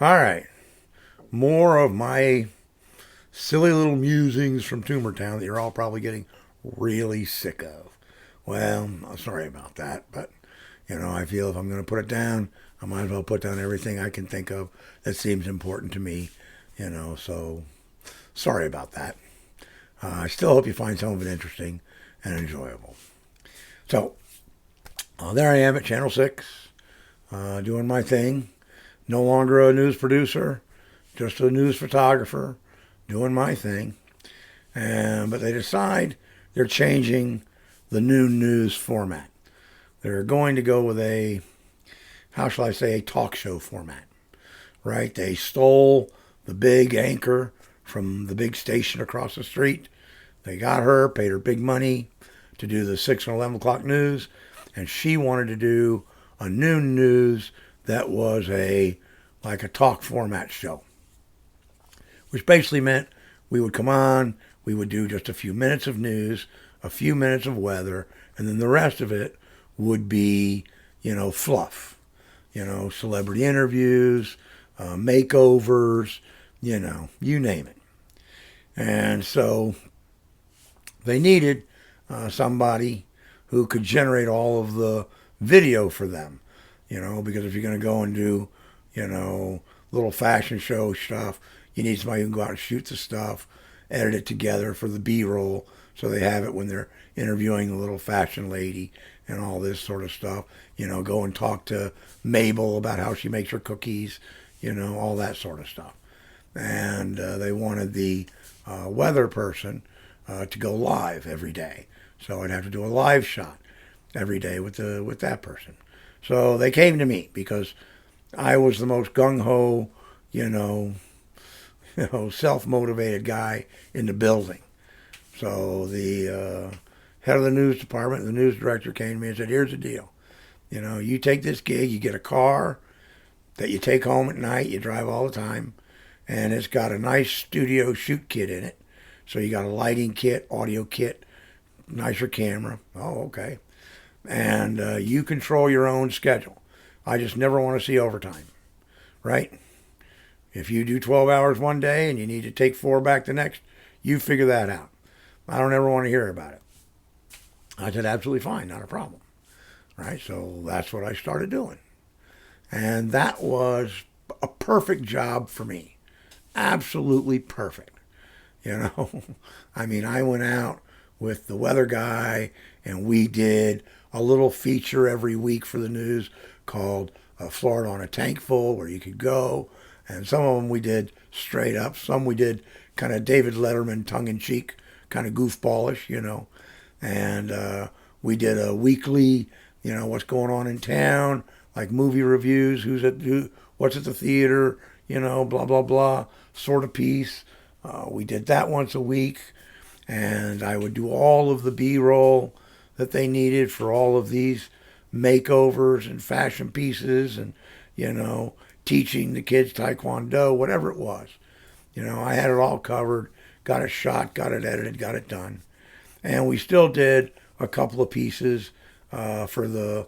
All right. More of my silly little musings from Tumor Town that you're all probably getting really sick of. Well, I'm sorry about that, but I feel if I'm going to put it down, I might as well put down everything I can think of that seems important to me. So sorry about that. I still hope you find some of it interesting and enjoyable. So there I am at Channel 6, doing my thing. No longer a news producer, just a news photographer, doing my thing. But they decide they're changing the new news format. They're going to go with how shall I say, a talk show format, right? They stole the big anchor from the big station across the street. They got her, paid her big money to do the 6 and 11 o'clock news, and she wanted to do a noon news that was like a talk format show, which basically meant we would come on, we would do just a few minutes of news, a few minutes of weather, and then the rest of it would be, fluff, celebrity interviews, makeovers, you name it. And so they needed somebody who could generate all of the video for them, because if you're going to go and do, little fashion show stuff, you need somebody who can go out and shoot the stuff, edit it together for the B-roll so they have it when they're interviewing the little fashion lady and all this sort of stuff. Go and talk to Mabel about how she makes her cookies, all that sort of stuff. And they wanted the weather person to go live every day. So I'd have to do a live shot every day with that person. So they came to me because I was the most gung ho, self motivated guy in the building. So the head of the news department, the news director, came to me and said, "Here's the deal. You take this gig, you get a car that you take home at night, you drive all the time, and it's got a nice studio shoot kit in it. So you got a lighting kit, audio kit, nicer camera." Oh, okay. And you control your own schedule. I just never want to see overtime, right? If you do 12 hours one day and you need to take 4 back the next, you figure that out. I don't ever want to hear about it. I said, absolutely fine, not a problem. Right? So that's what I started doing. And that was a perfect job for me. Absolutely perfect. You know, I mean, I went out with the weather guy and we did a little feature every week for the news called Florida on a Tank Full, where you could go. And some of them we did straight up. Some we did kind of David Letterman, tongue in cheek, kind of goofballish, And we did a weekly, what's going on in town, like movie reviews, what's at the theater, blah blah blah, sort of piece. We did that once a week, and I would do all of the B-roll that they needed for all of these makeovers and fashion pieces, and teaching the kids taekwondo, whatever it was. I had it all covered, got it shot, got it edited, got it done. And we still did a couple of pieces for the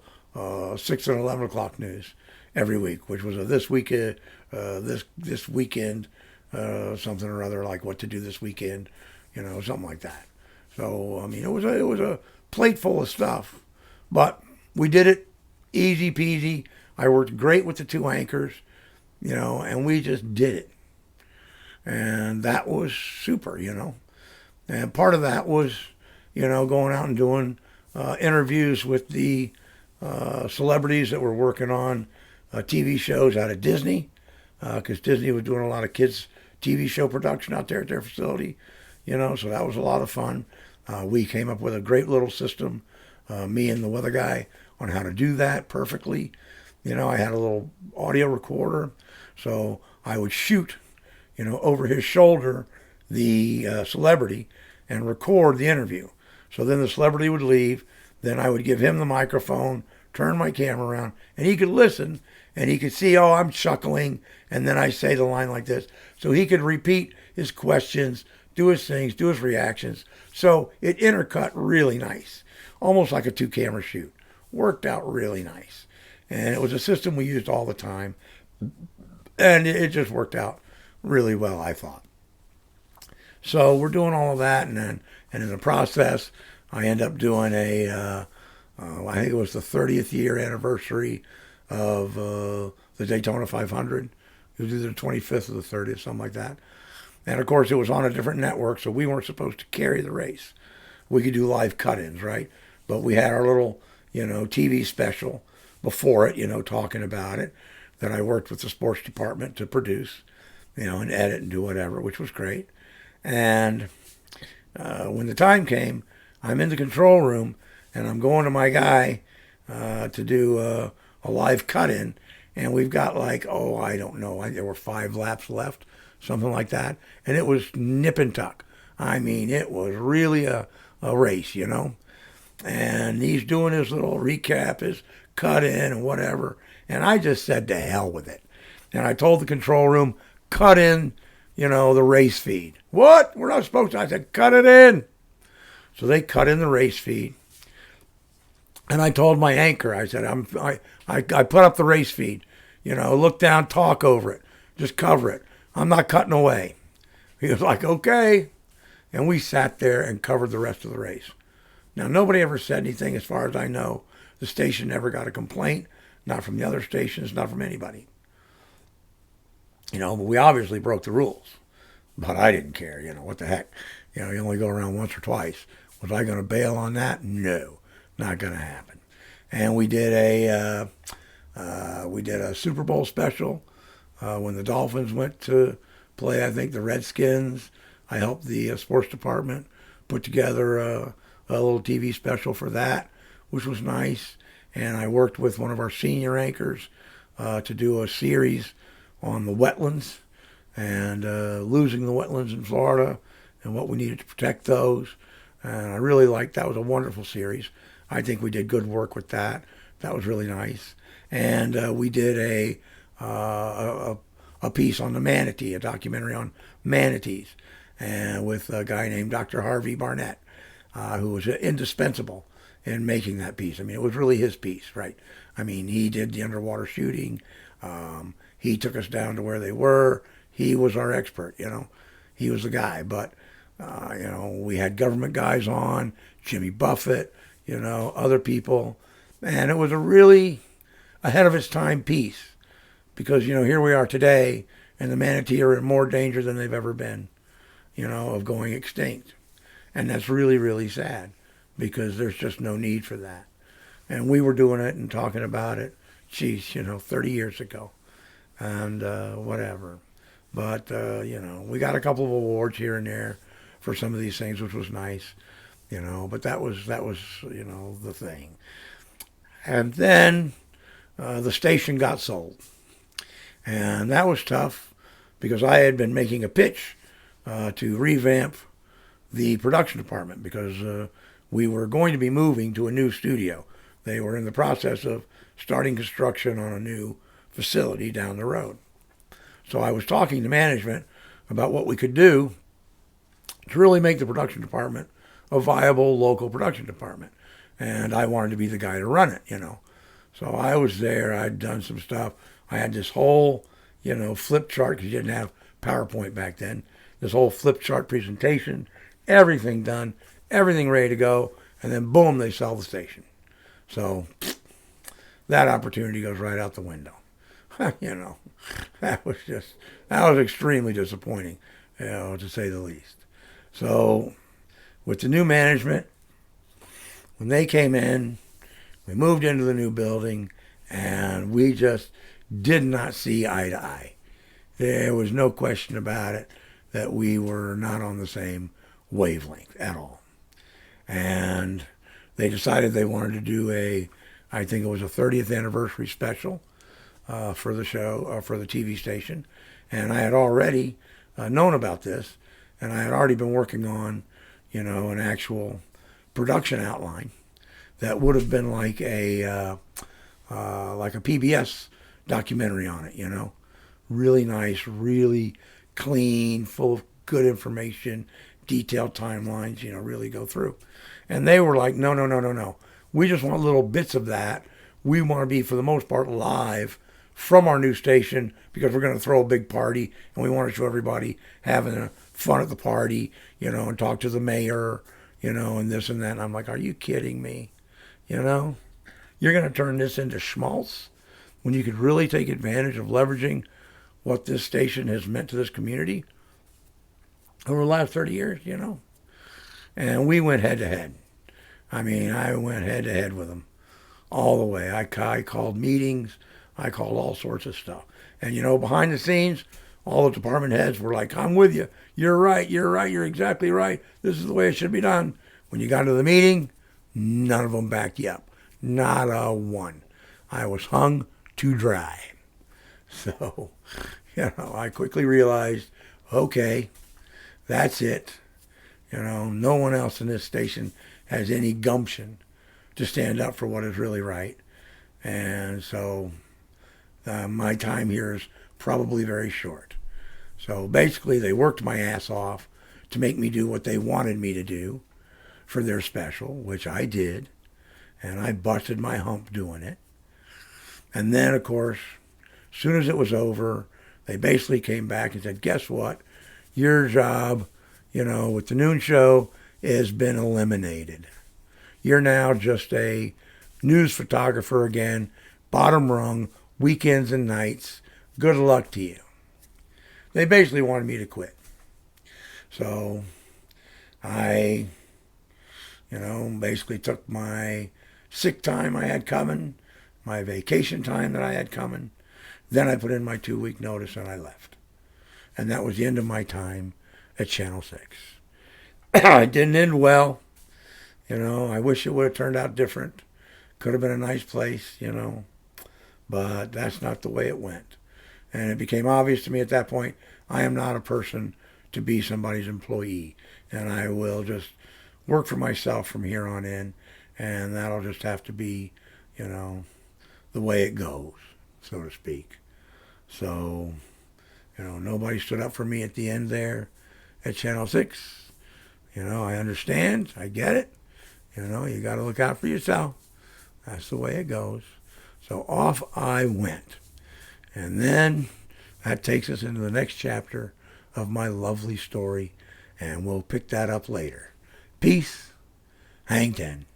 6 and 11 o'clock news every week, which was this weekend, this weekend, something or other, like what to do this weekend, something like that. So I mean, it was a plate full of stuff, but we did it easy peasy. I worked great with the two anchors, and we just did it, and that was super. And part of that was, going out and doing interviews with the celebrities that were working on TV shows out of Disney, because Disney was doing a lot of kids' TV show production out there at their facility, so that was a lot of fun. We came up with a great little system, me and the weather guy, on how to do that perfectly. I had a little audio recorder, so I would shoot, over his shoulder the celebrity and record the interview. So then the celebrity would leave. Then I would give him the microphone, turn my camera around, and he could listen and he could see, oh, I'm chuckling. And then I say the line like this. So he could repeat his questions, do his things, do his reactions. So it intercut really nice, almost like a 2-camera shoot. Worked out really nice. And it was a system we used all the time. And it just worked out really well, I thought. So we're doing all of that, and in the process, I end up doing I think it was the 30th year anniversary of the Daytona 500. It was either the 25th or the 30th, something like that. And of course, it was on a different network, so we weren't supposed to carry the race. We could do live cut-ins, right? But we had our little, TV special before it, talking about it, that I worked with the sports department to produce, and edit and do whatever, which was great. And when the time came, I'm in the control room, and I'm going to my guy to do a live cut-in, and we've got I don't know, there were 5 laps left, something like that, and it was nip and tuck. I mean, it was really a race, and he's doing his little recap, his cut-in and whatever, and I just said to hell with it. And I told the control room, cut in, the race feed. What? We're not supposed to. I said, cut it in. So they cut in the race feed. And I told my anchor, I said, I put up the race feed. Look down, talk over it. Just cover it. I'm not cutting away. He was like, okay. And we sat there and covered the rest of the race. Now, nobody ever said anything as far as I know. The station never got a complaint. Not from the other stations, not from anybody. But we obviously broke the rules. But I didn't care, what the heck. You only go around once or twice. Was I going to bail on that? No, not going to happen. And we did a Super Bowl special when the Dolphins went to play, I think, the Redskins. I helped the sports department put together a little TV special for that, which was nice. And I worked with one of our senior anchors to do a series on the wetlands and losing the wetlands in Florida and what we needed to protect those. And I really liked that. It was a wonderful series. I think we did good work with that. That was really nice. And we did a piece on the manatee, a documentary on manatees, and with a guy named Dr. Harvey Barnett, who was indispensable in making that piece. I mean, it was really his piece, right? I mean, he did the underwater shooting. He took us down to where they were. He was our expert, He was the guy. But, we had government guys on, Jimmy Buffett, other people. And it was a really ahead of its time piece. Because, here we are today, and the manatee are in more danger than they've ever been, of going extinct. And that's really, really sad, because there's just no need for that. And we were doing it and talking about it, 30 years ago. And whatever. But, we got a couple of awards here and there for some of these things, which was nice, but that was the thing. And then the station got sold. And that was tough because I had been making a pitch to revamp the production department because we were going to be moving to a new studio. They were in the process of starting construction on a new facility down the road. So I was talking to management about what we could do to really make the production department a viable local production department. And I wanted to be the guy to run it, So I was there. I'd done some stuff. I had this whole, flip chart, because you didn't have PowerPoint back then. This whole flip chart presentation, everything done, everything ready to go. And then, boom, they sell the station. So that opportunity goes right out the window. That was extremely disappointing, to say the least. So with the new management, when they came in, we moved into the new building, and we just did not see eye to eye. There was no question about it that we were not on the same wavelength at all. And they decided they wanted to do I think it was a 30th anniversary special for the show, for the TV station. And I had already known about this, and I had already been working on, an actual production outline that would have been like a PBS documentary on it, Really nice, really clean, full of good information, detailed timelines, really go through. And they were like, no. We just want little bits of that. We want to be, for the most part, live from our new station because we're going to throw a big party and we want to show everybody having fun at the party, and talk to the mayor, and this and that. And I'm like, are you kidding me? You're going to turn this into schmaltz when you could really take advantage of leveraging what this station has meant to this community over the last 30 years, And we went head to head. I mean, I went head to head with them all the way. I called meetings. I called all sorts of stuff. And, behind the scenes, all the department heads were like, I'm with you. You're right. You're exactly right. This is the way it should be done. When you got to the meeting, none of them backed you up. Not a one. I was hung to dry. So, I quickly realized, okay, that's it. No one else in this station has any gumption to stand up for what is really right. And so my time here is probably very short. So basically they worked my ass off to make me do what they wanted me to do for their special, which I did. And I busted my hump doing it. And then, of course, as soon as it was over, they basically came back and said, guess what? Your job, with the noon show has been eliminated. You're now just a news photographer again, bottom rung, weekends and nights. Good luck to you. They basically wanted me to quit. So I, basically took my sick time I had coming, my vacation time that I had coming. Then I put in my 2-week notice and I left. And that was the end of my time at Channel 6. It didn't end well. I wish it would have turned out different. Could have been a nice place, but that's not the way it went. And it became obvious to me at that point, I am not a person to be somebody's employee. And I will just work for myself from here on in. And that'll just have to be, the way it goes, so to speak. So, nobody stood up for me at the end there at Channel 6. I understand. I get it. You got to look out for yourself. That's the way it goes. So off I went. And then that takes us into the next chapter of my lovely story. And we'll pick that up later. Peace. Hang 10.